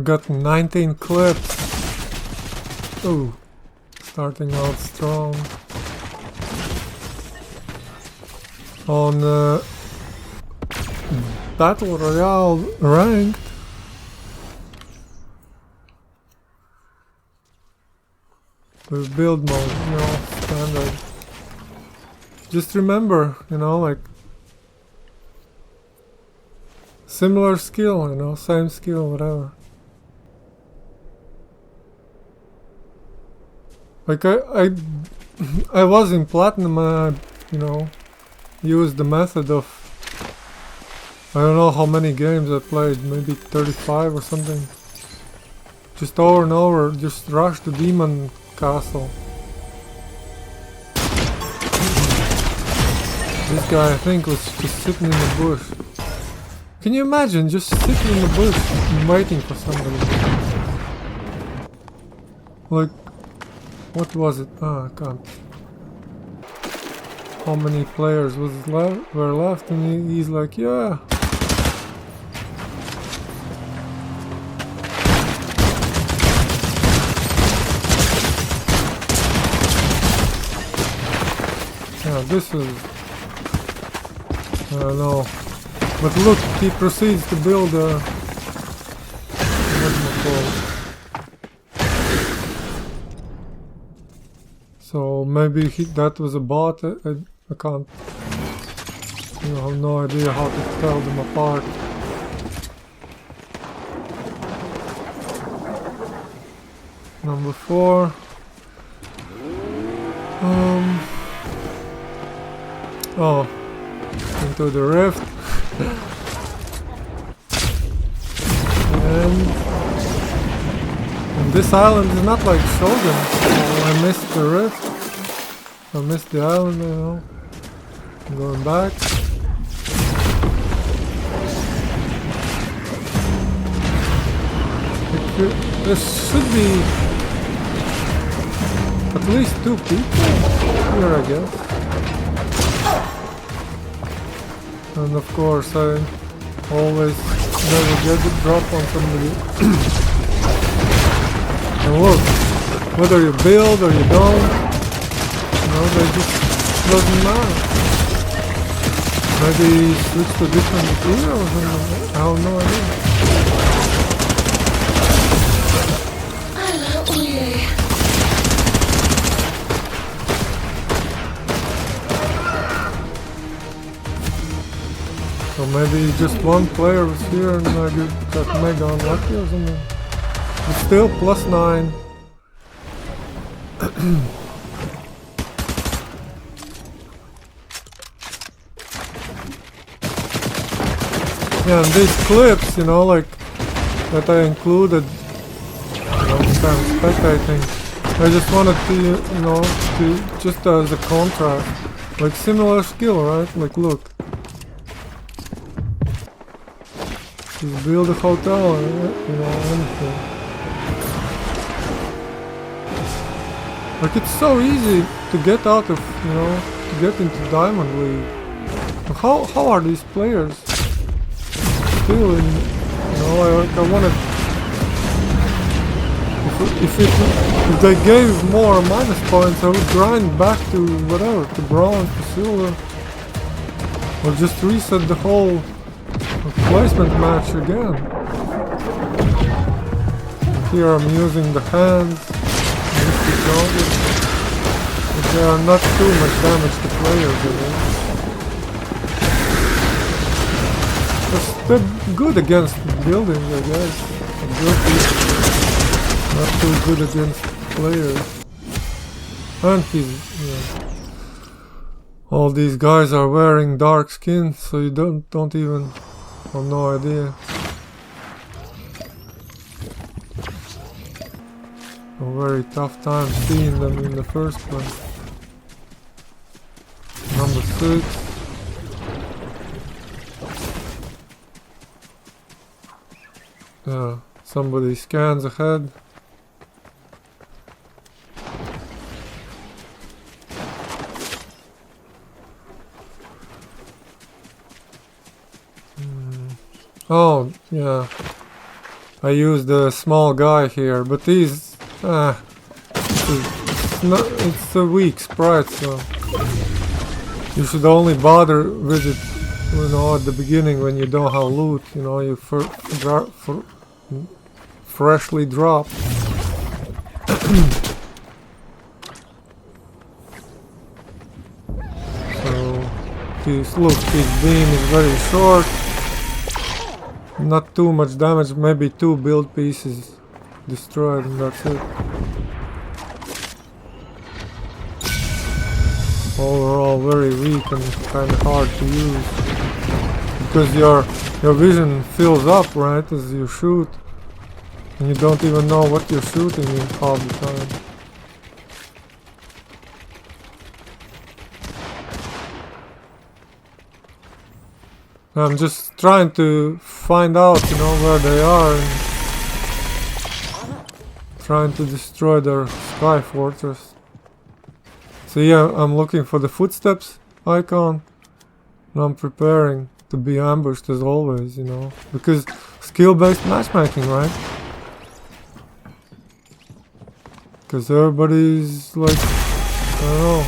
got 19 clips. Ooh, starting out strong. On Battle Royale ranked. With build mode, you know, standard. Just remember, you know, like similar skill, you know, same skill, whatever. Like I was in platinum and I, you know, used the method of, I don't know how many games I played, maybe 35 or something. Just over and over, just rush the demon castle. This guy I think was just sitting in the bush. Can you imagine just sitting in the bush and waiting for somebody? Like, what was it? Ah, I can't. How many players were left? And he's like, yeah. Yeah, this is, I don't know. But look, he proceeds to build a, so maybe that was a bot. I can't, you know, I have no idea how to tell them apart. Number 4. Oh, into the rift. And this island is not like Shogun. I missed the rift. I missed the island, you know. I'm going back. There should be at least 2 people here, I guess. And of course I always never get the drop on somebody. And look, whether you build or you don't, you know, they just doesn't matter. Maybe switch to different gear or something, I have no idea. So maybe just one player was here and I got mega unlucky or something. But still, +9. Yeah, and these clips, you know, like that I included, you know, kind of spectating. I just wanted to, you know, to just as a contrast, like similar skill, right? Like, look. Just build a hotel or, you know, anything. Like, it's so easy to get out of, you know, to get into Diamond League. How are these players still in, you know, I wanted, if they gave more minus points, I would grind back to whatever, to bronze, to silver, or just reset the whole placement match again. Here I'm using the hands, but they are not too much damage to players, you know. They're good against buildings, I guess. Not too good against players. And he's, yeah. All these guys are wearing dark skin, so you don't even have no idea. A very tough time seeing them in the first place. Number 6. Yeah, somebody scans ahead. Oh, yeah. I use the small guy here, but he's it's a weak sprite, so you should only bother with it, you know, at the beginning when you don't have loot. You know, you freshly drop. Look, his beam is very short. Not too much damage, maybe 2 build pieces destroyed and that's it. Overall very weak and kinda hard to use. Because your vision fills up, right, as you shoot. And you don't even know what you're shooting in half the time. I'm just trying to find out, you know, where they are and trying to destroy their sky fortress. So yeah, I'm looking for the footsteps icon and I'm preparing to be ambushed as always, you know, because skill-based matchmaking, right? Because everybody's like, I don't know.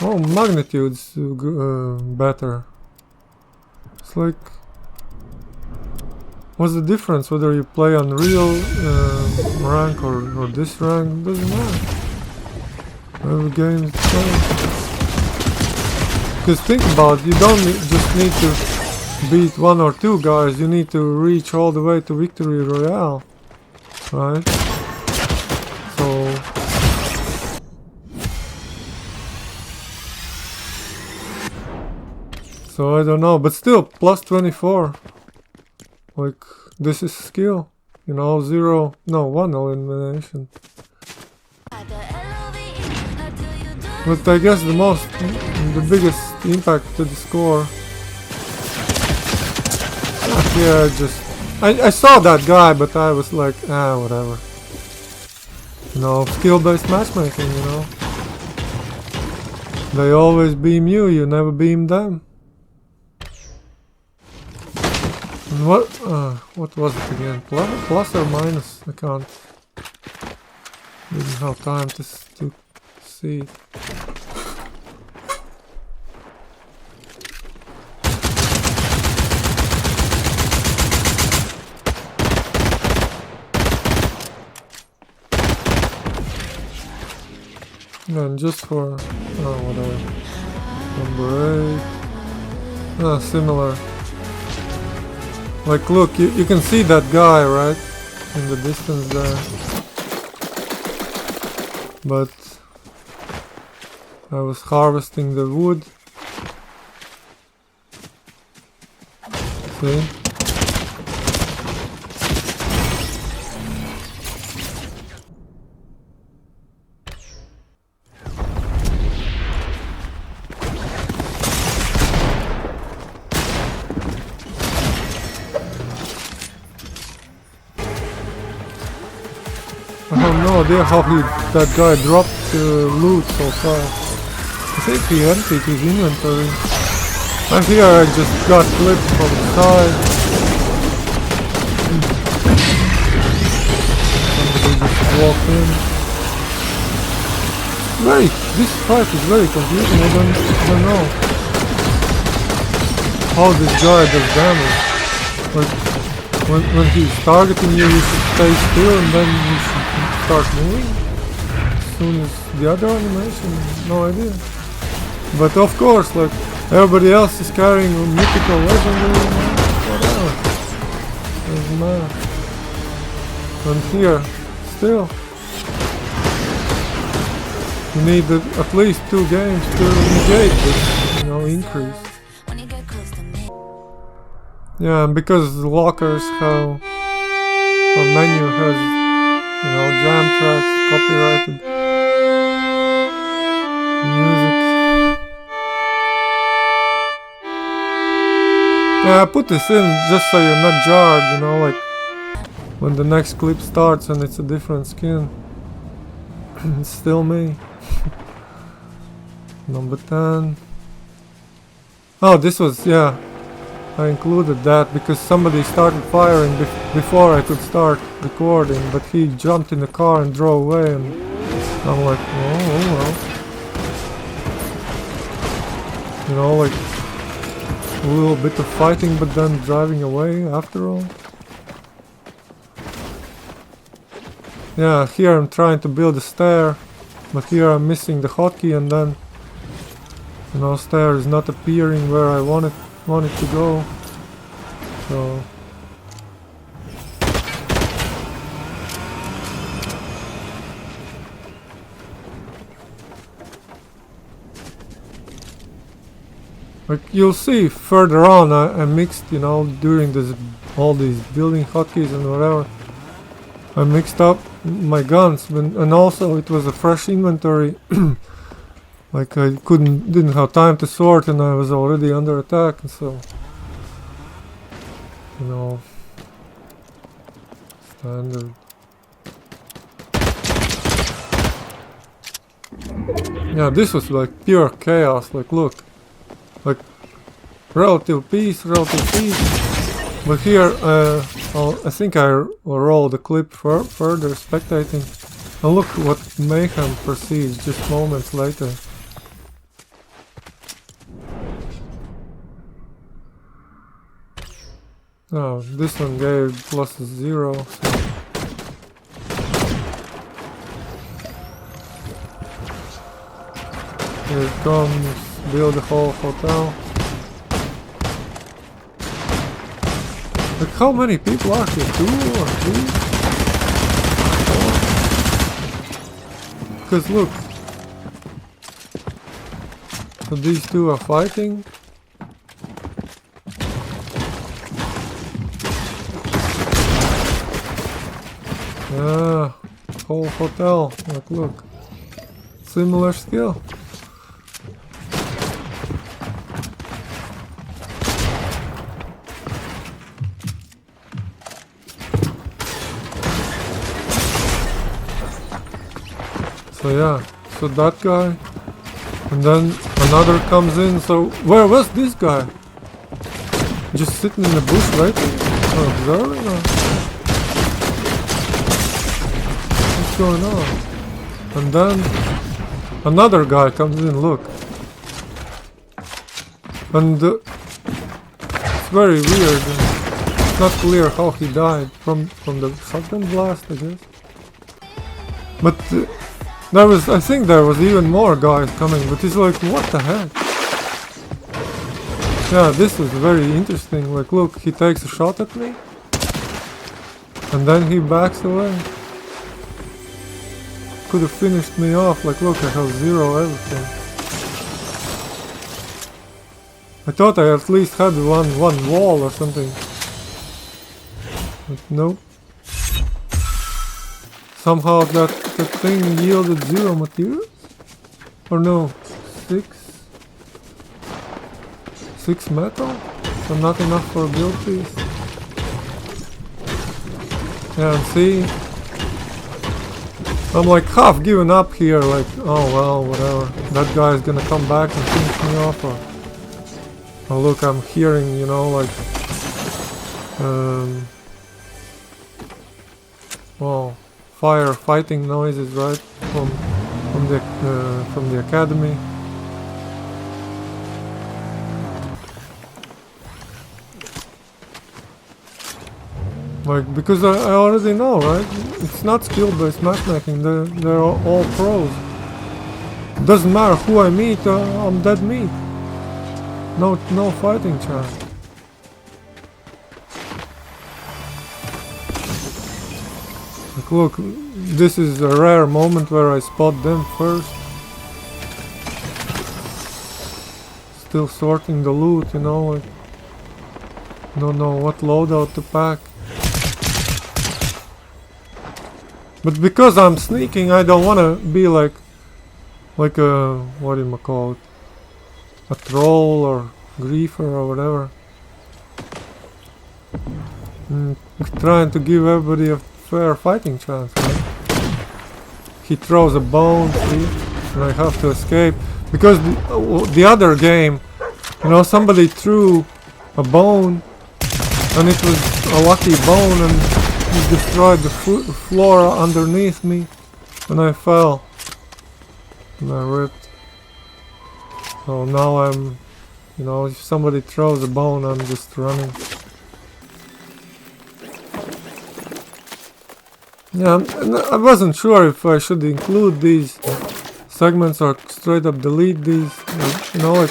Oh, magnitude's better. It's like, what's the difference whether you play on real rank or this rank? Doesn't matter. Every game is the same. Because think about it, you don't just need to beat 1 or 2 guys, you need to reach all the way to Victory Royale, right? So I don't know, but still, plus 24. Like, this is skill. You know, 1 elimination. But I guess the biggest impact to the score. Yeah, I saw that guy, but I was like, whatever. You know, skill-based matchmaking, you know. They always beam you, you never beam them. And what was it again? Plus or minus? I can't. Didn't have time to see. And just for whatever. Number 8. Similar. Like, look, you can see that guy, right? In the distance there. But I was harvesting the wood. See? I have no idea how that guy dropped loot so far. I think he emptied his inventory. And here I just got clipped from the side. Somebody just walked in. This fight is very confusing. I don't know how this guy does damage. Like, when he's targeting you, you should stay still and then you should start moving. As soon as the other animation, no idea. But of course, like, everybody else is carrying a mythical legendary, whatever. Doesn't matter. And here, still, you need at least 2 games to negate this, you know, increase. Yeah, and because the lockers have, or menu has, you know, jam tracks, copyrighted music. Yeah, I put this in just so you're not jarred, you know, like when the next clip starts and it's a different skin. It's still me. Number 10. Oh, this was, yeah. I included that because somebody started firing before I could start recording, but he jumped in the car and drove away, and I'm like, oh well. You know, like a little bit of fighting, but then driving away after all. Yeah, here I'm trying to build a stair, but here I'm missing the hotkey, and then, you know, stair is not appearing where I want it to go. So like you'll see further on, I mixed, you know, during this all these building hotkeys and whatever, I mixed up my guns, and also it was a fresh inventory. Like I didn't have time to sort, and I was already under attack, and so, you know, standard. Yeah, this was like pure chaos. Like, look, like relative peace. But here, I think I roll the clip further, spectating, and look what mayhem proceeds just moments later. Oh, this one gave +0. So. Here it comes, build the whole hotel. Like, how many people are here? 2 or 3? Because look, so these two are fighting. Yeah, whole hotel. Like, look, similar skill. So yeah, so that guy, and then another comes in. So where was this guy? Just sitting in the bush waiting, or observing, or what's going on? And then another guy comes in. Look, and it's very weird. It's not clear how he died from the shotgun blast, I guess. But. I think there was even more guys coming, but it's like, what the heck? Yeah, this is very interesting. Like, look, he takes a shot at me, and then he backs away. Could have finished me off. Like, look, I have 0 everything. I thought I at least had one wall or something, but nope. Somehow that thing yielded 0 materials? Or no, 6 metal? So not enough for a build piece. Yeah, and see, I'm like half giving up here, like, oh well, whatever. That guy's gonna come back and finish me off, or oh look, I'm hearing, you know, like, well, fighting noises, right, from the academy. Like, because I already know, right? It's not skill-based matchmaking. They're all pros. Doesn't matter who I meet. I'm dead meat. No fighting chance. Like, look, this is a rare moment where I spot them first. Still sorting the loot, you know, like, don't know what loadout to pack. But because I'm sneaking, I don't want to be like a, what do you call it, a troll or griefer or whatever. Trying to give everybody a fair fighting chance, right? He throws a bone, see, and I have to escape. Because the other game, You know, somebody threw a bone, and it was a lucky bone, and it destroyed the floor underneath me, and I fell, and I ripped. So now I'm, you know, if somebody throws a bone, I'm just running. Yeah, and I wasn't sure if I should include these segments or straight up delete these. Like, you know, like,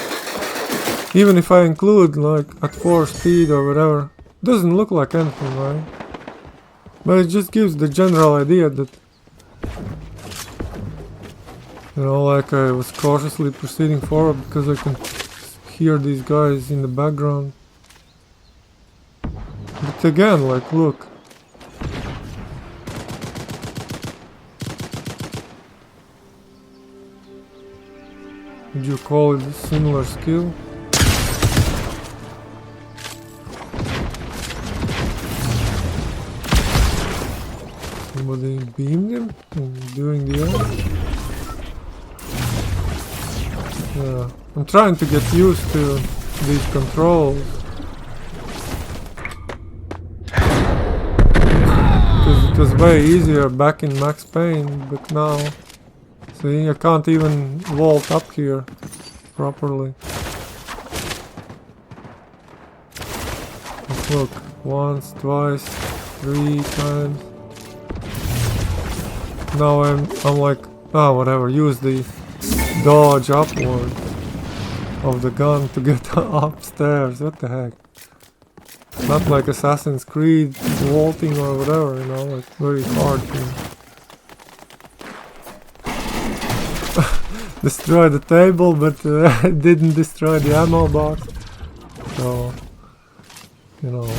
even if I include like at 4 speed or whatever, it doesn't look like anything, right? But it just gives the general idea that, you know, like I was cautiously proceeding forward because I can hear these guys in the background. But again, like, look. Would you call it a similar skill? Somebody beamed him during the end? Yeah, I'm trying to get used to these controls. Because it was way easier back in Max Payne, but now, see, I can't even vault up here properly. Let's look, once, twice, 3 times. Now I'm like, ah, whatever, use the dodge upward of the gun to get upstairs. What the heck? Not like Assassin's Creed vaulting or whatever, you know, like very hard thing. Destroy the table, but didn't destroy the ammo box. So, you know.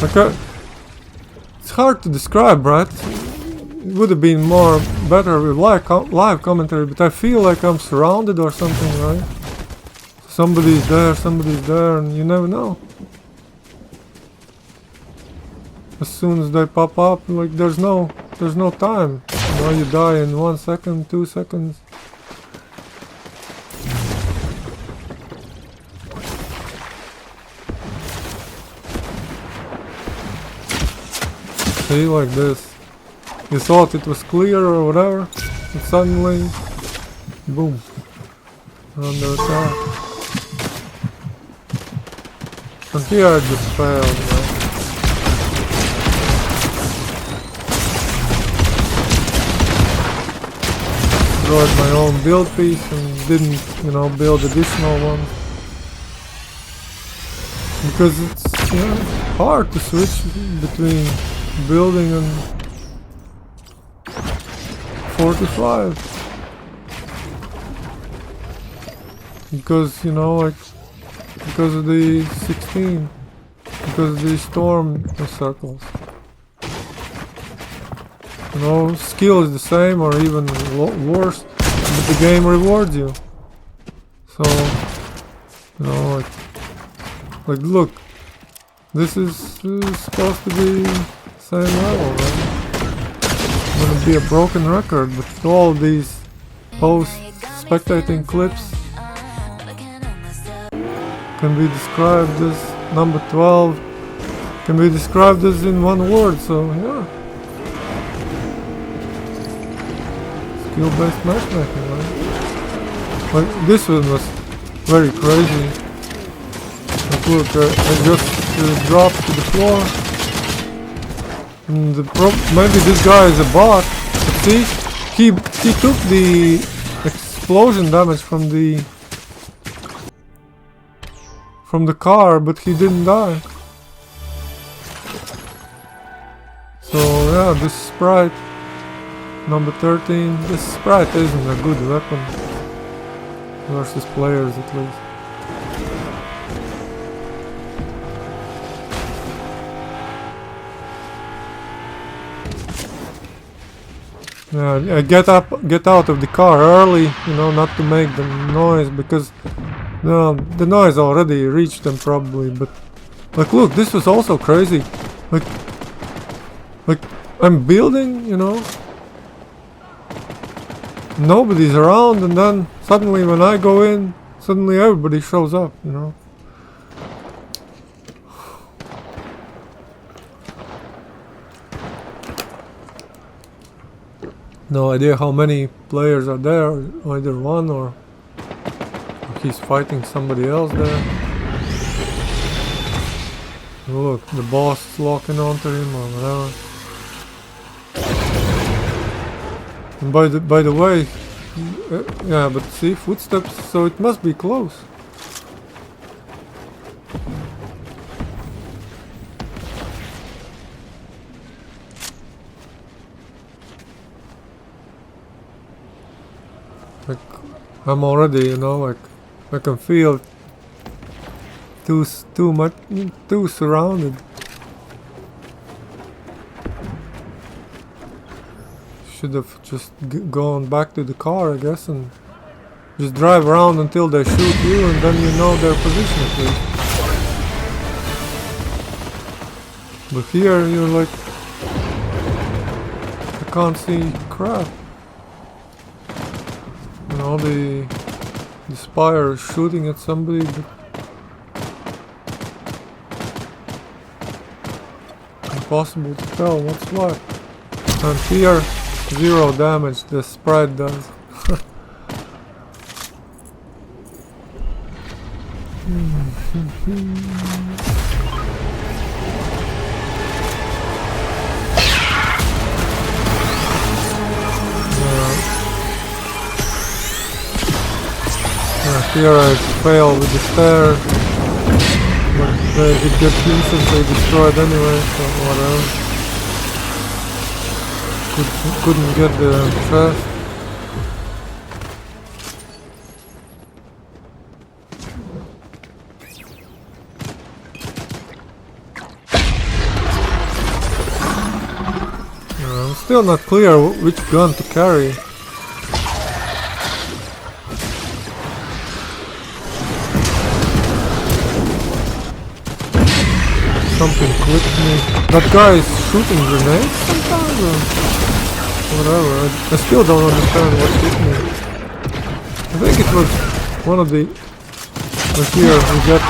Like it's hard to describe, right? It would have been better with live commentary, but I feel like I'm surrounded or something, right? Somebody's there, and you never know. As soon as they pop up, like there's no time. You know, you die in 1 second, 2 seconds. See, like this. You thought it was clear or whatever, and suddenly, boom, under attack. And here I just failed, right? Destroyed my own build piece and didn't, you know, build additional ones. Because it's, you know, hard to switch between building and 45. Because, you know, like, because of the 16, because of the storm circles. You know, skill is the same or even worse, but the game rewards you. So, you know, like look, this is supposed to be same level, right? It's gonna be a broken record, but all these post-spectating clips can be described as number 12, can be described as in one word, so yeah. Skill-based matchmaking, right? Like, this one was very crazy. Like, look, I just dropped to the floor. And maybe this guy is a bot, but see, he took the explosion damage from the car, but he didn't die. So yeah, this sprite, number 13, this sprite isn't a good weapon versus players, at least. Yeah, get out of the car early, you know, not to make the noise, because the noise already reached them probably. But like, look, this was also crazy. Like I'm building, you know. Nobody's around, and then suddenly when I go in, suddenly everybody shows up, you know. No idea how many players are there, either one or he's fighting somebody else there. Look, the boss is locking onto him or whatever. And by the way, yeah, but see, footsteps, so it must be close. Like, I'm already, you know, like, I can feel too surrounded. Should have just gone back to the car, I guess, and just drive around until they shoot you, and then you know their position at least. But here you're like, I can't see crap. You know, the spire is shooting at somebody, but impossible to tell what's what. And here, 0 damage, the sprite does. Here I fail with the stairs, but it gets instantly destroyed anyway, so whatever. Couldn't get the chest. I'm still not clear which gun to carry. Something clipped me. That guy is shooting grenades sometimes or whatever. I still don't understand what hit me. I think it was one of the... Like here we get,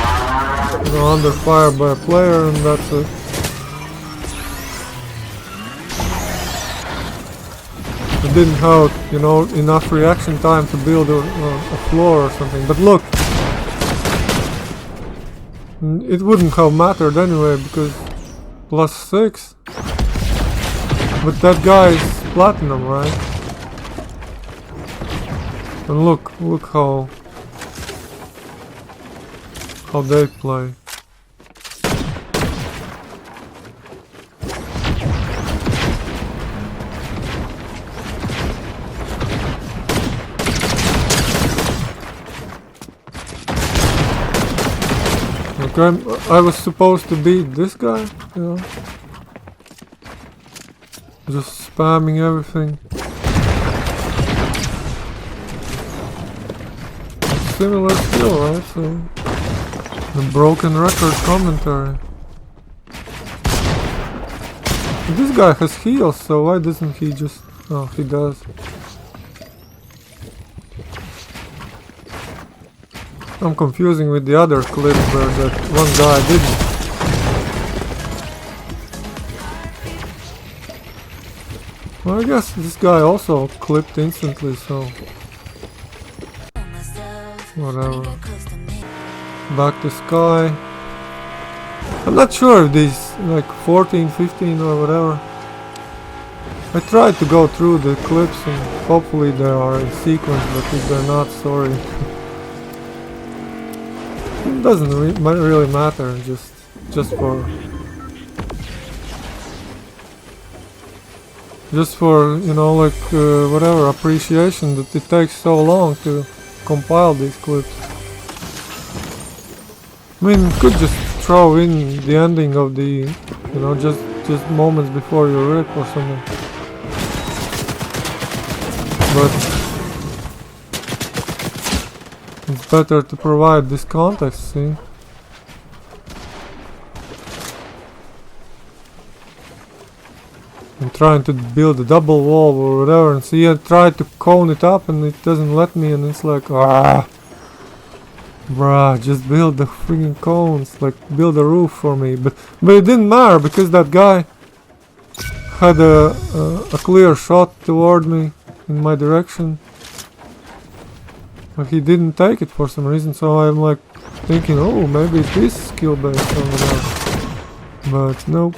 you know, under fire by a player, and that's it. I didn't have, you know, enough reaction time to build a floor or something. But look! It wouldn't have mattered anyway, because +6. But that guy is platinum, right? And look how they play. I was supposed to beat this guy, you know. Just spamming everything. Similar skill, right? So the broken record commentary. This guy has heals, so why doesn't he just... Oh, he does. I'm confusing with the other clip where that one guy didn't. Well, I guess this guy also clipped instantly, so... Whatever. Back to Sky. I'm not sure if these, like 14, 15 or whatever. I tried to go through the clips and hopefully they are in sequence, but if they're not, sorry. It doesn't really matter, just for you know, like whatever appreciation that it takes so long to compile these clips. I mean, you could just throw in the ending of the, you know, just moments before you rip or something. But it's better to provide this context, see? And trying to build a double wall or whatever, and see I tried to cone it up and it doesn't let me, and it's like, ah, bruh, just build the freaking cones, like build a roof for me. But it didn't matter because that guy had a clear shot toward me in my direction. But he didn't take it for some reason, so I'm like thinking, oh, maybe it is skill based over there. But nope.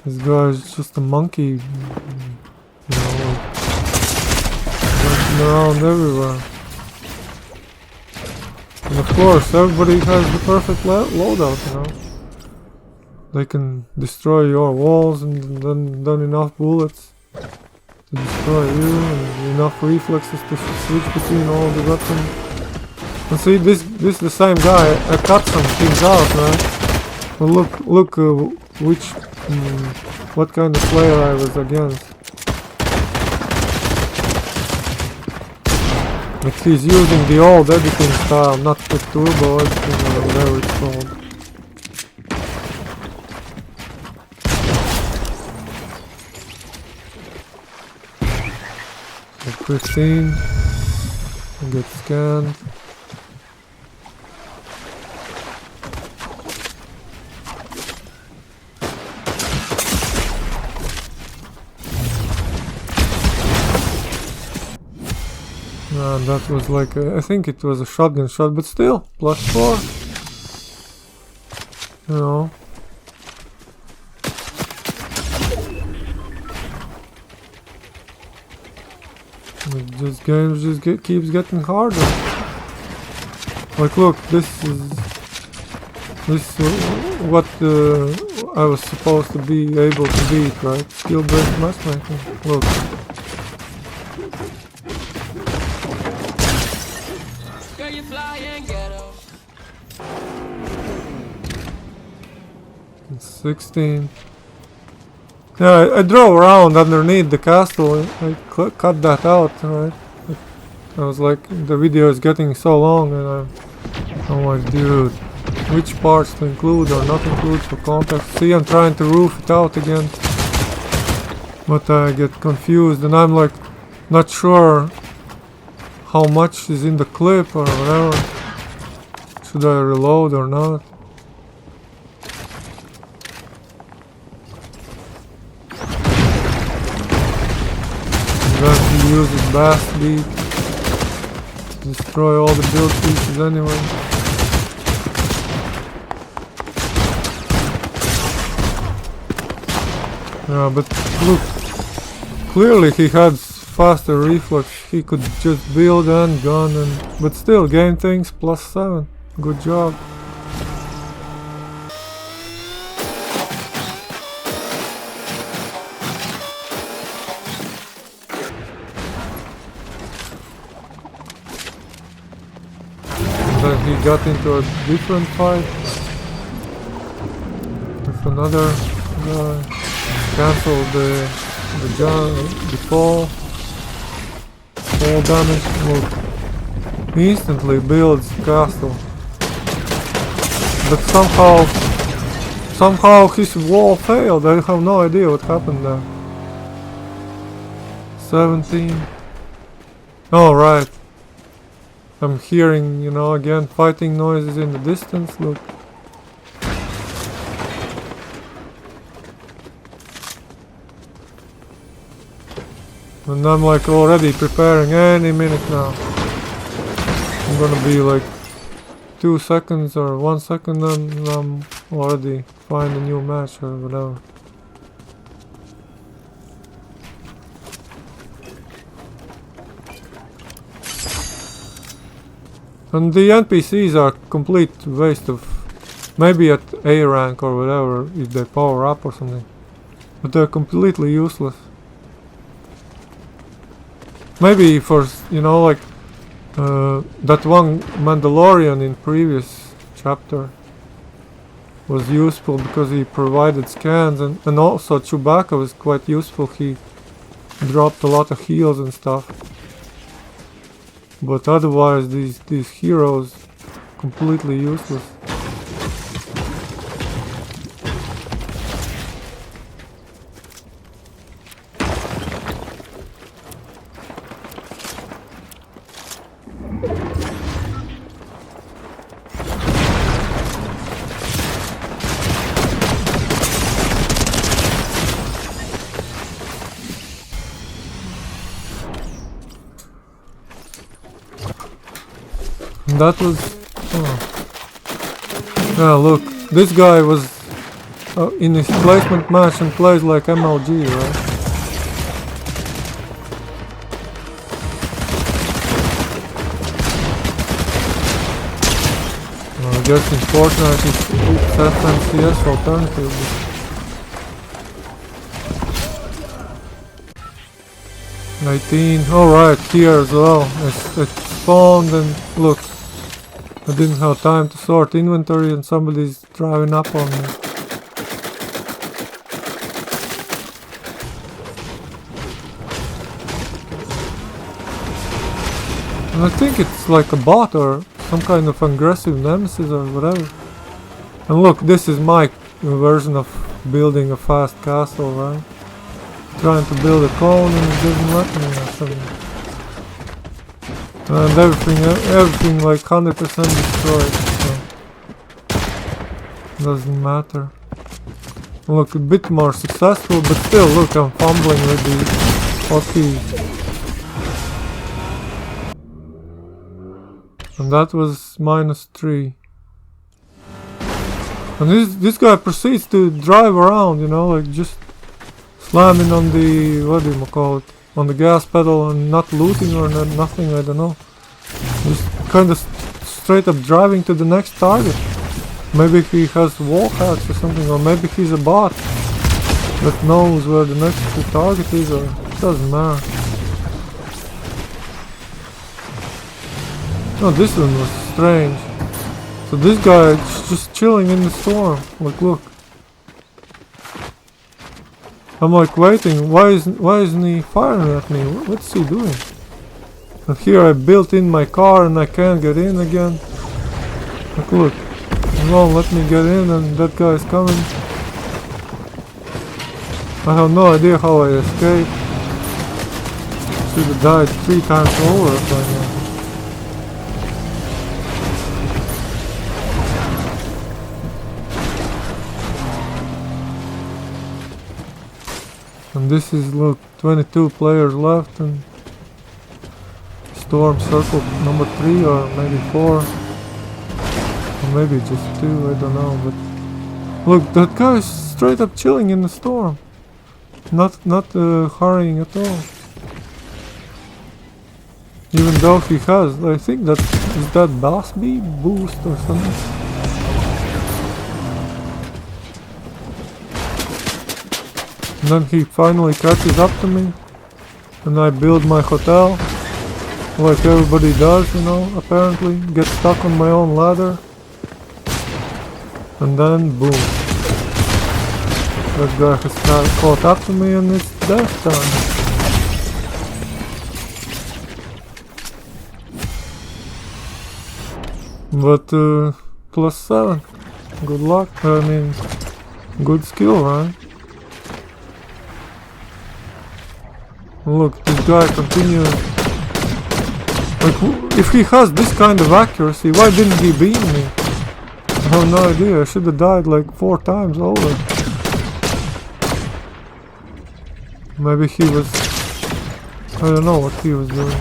This guy is just a monkey, you know, like, jumping around everywhere. And of course, everybody has the perfect loadout, you know. They can destroy your walls and then enough bullets to destroy you, and enough reflexes to switch between all the weapons. And see, this is the same guy. I cut some things out, right? But look, what kind of player I was against. Like he's using the old editing style, not the turbo editing or whatever it's called. So 15, get scanned. And that was like, I think it was a shotgun shot, but still, +4. You know. This game just keeps getting harder. Like, look, this is what I was supposed to be able to beat, right? Skill-based matchmaking. Look. It's 16. Yeah, I drove around underneath the castle. I cut that out, right? I was like, the video is getting so long, and I'm like, dude, which parts to include or not include for context? See, I'm trying to roof it out again, but I get confused, and I'm like, not sure how much is in the clip or whatever. Should I reload or not? Then he uses blast beat to destroy all the build pieces anyway. Yeah, but look, clearly he had faster reflex. He could just build and gun, but still game things +7. Good job. Then he got into a different fight with another guy. Cancelled the fall damage. Look, he instantly builds castle, but somehow his wall failed. I have no idea what happened there. 17. Oh right. I'm hearing, you know, again fighting noises in the distance. Look. And I'm like already preparing any minute now. I'm gonna be like 2 seconds or 1 second, and I'm already find a new match or whatever. And the NPCs are complete waste of, maybe at A rank or whatever, if they power up or something. But they're completely useless. Maybe for, you know, like that one Mandalorian in previous chapter was useful because he provided scans, and also Chewbacca was quite useful. He dropped a lot of heals and stuff. But otherwise these heroes completely useless. And that was... Oh. Yeah, look. This guy was in his placement match and plays like MLG, right? Well, I guess in Fortnite it's FNCS alternative. 19. Alright, here as well. It spawned and look. I didn't have time to sort inventory and somebody's driving up on me. And I think it's like a bot or some kind of aggressive nemesis or whatever. And look, this is my version of building a fast castle, right? Trying to build a cone and it doesn't let me or something. And everything like 100% destroyed, so doesn't matter. Look, a bit more successful, but still, look, I'm fumbling with the hotkeys. And that was -3. And this guy proceeds to drive around, you know, like just slamming on the, what do you call it? On the gas pedal and not looting or nothing, I don't know. Just kind of straight up driving to the next target. Maybe he has wall hacks or something, or maybe he's a bot that knows where the next target is, or it doesn't matter. Oh, this one was strange. So this guy is just chilling in the storm. Like, look. I'm like waiting, why isn't he firing at me? What's he doing? And here I built in my car and I can't get in again. Like, look, he won't let me get in and that guy is coming. I have no idea how I escaped. Should have died 3 times over by now. And this is, look, 22 players left and storm circle number 3 or maybe 4 or maybe just 2, I don't know, but look, that guy is straight up chilling in the storm, not hurrying at all, even though he has, I think that is that boss B boost or something. And then he finally catches up to me and I build my hotel like everybody does, you know, apparently. Get stuck on my own ladder and then boom, that guy has caught up to me and it's death time. But +7, good luck, I mean good skill, right? Look, this guy continues. Like, if he has this kind of accuracy, why didn't he beat me? I have no idea, I should have died like 4 times over. Maybe he was... I don't know what he was doing.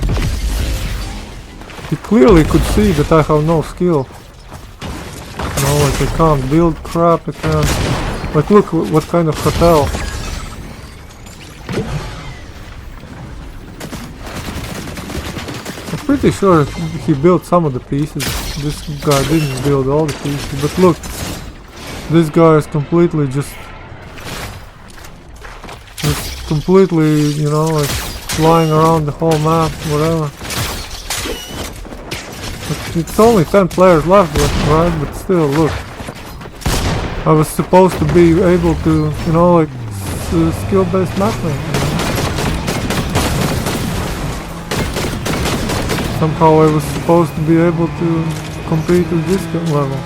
He clearly could see that I have no skill. No, like I can't build crap, I can't... Like, look what kind of hotel. Pretty sure he built some of the pieces. This guy didn't build all the pieces, but look, this guy is completely just completely, you know, like flying around the whole map, whatever. But it's only 10 players left, right? But still, look, I was supposed to be able to, you know, like skill-based matchmaking. Somehow I was supposed to be able to compete with this level.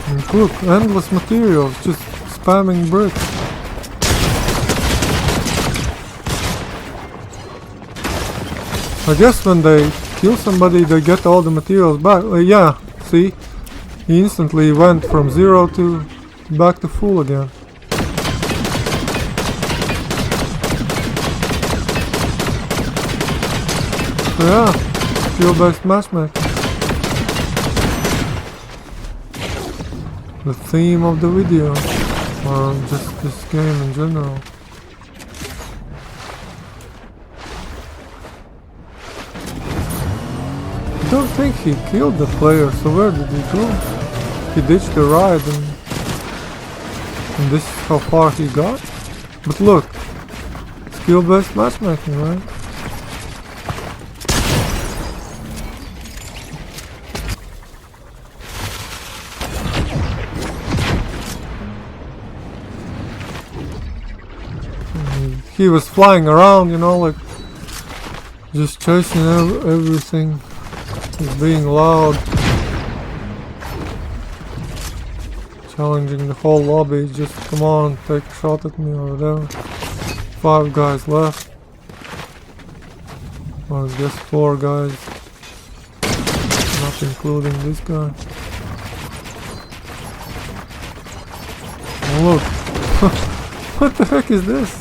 And look, endless materials, just spamming bricks. I guess when they kill somebody, they get all the materials back. Yeah, see? He instantly went from 0 to back to full again. So yeah, skill-based matchmaking. The theme of the video, or just this game in general. I don't think he killed the player, so where did he go? He ditched the ride and this is how far he got? But look, skill-based matchmaking, right? He was flying around, you know, like just chasing everything. He's being loud, challenging the whole lobby. Just come on, take a shot at me or whatever. 5 guys left. Well, I guess 4 guys, not including this guy. Oh, look, what the heck is this?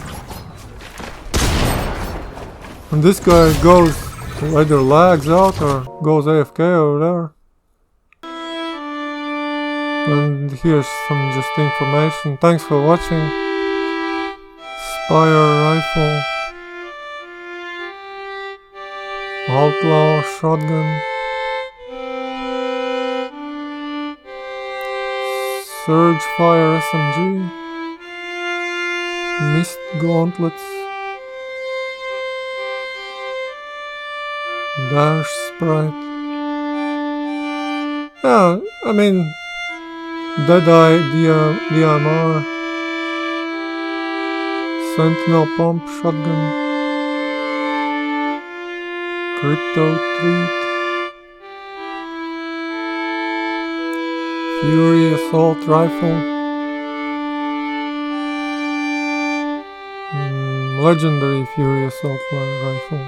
And this guy goes either lags out or goes AFK or whatever. And here's some just information. Thanks for watching. Spire rifle, outlaw shotgun, surge fire SMG, mist gauntlets, dash sprite. Yeah, I mean, Deadeye DMR, Sentinel pump shotgun, crypto treat, Fury assault rifle, legendary Fury assault rifle,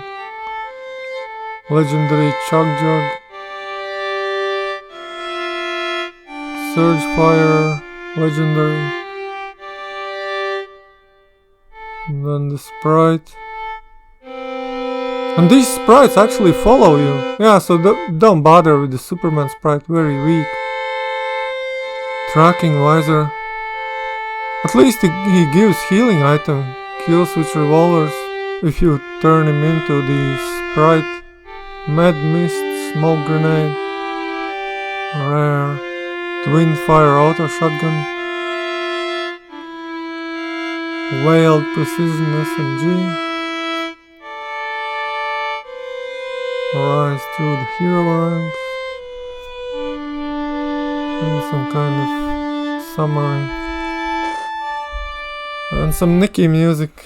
legendary chug jug, surge fire legendary, and then the sprite. And these sprites actually follow you. Yeah, so don't bother with the Superman sprite, very weak. Tracking visor. At least he gives healing item. Kill switch revolvers if you turn him into the sprite. Med mist, smoke grenade. Rare. Twin fire auto shotgun. Whaled precision SMG. Rise through the hero ranks. And some kind of summary. And some Nicki music.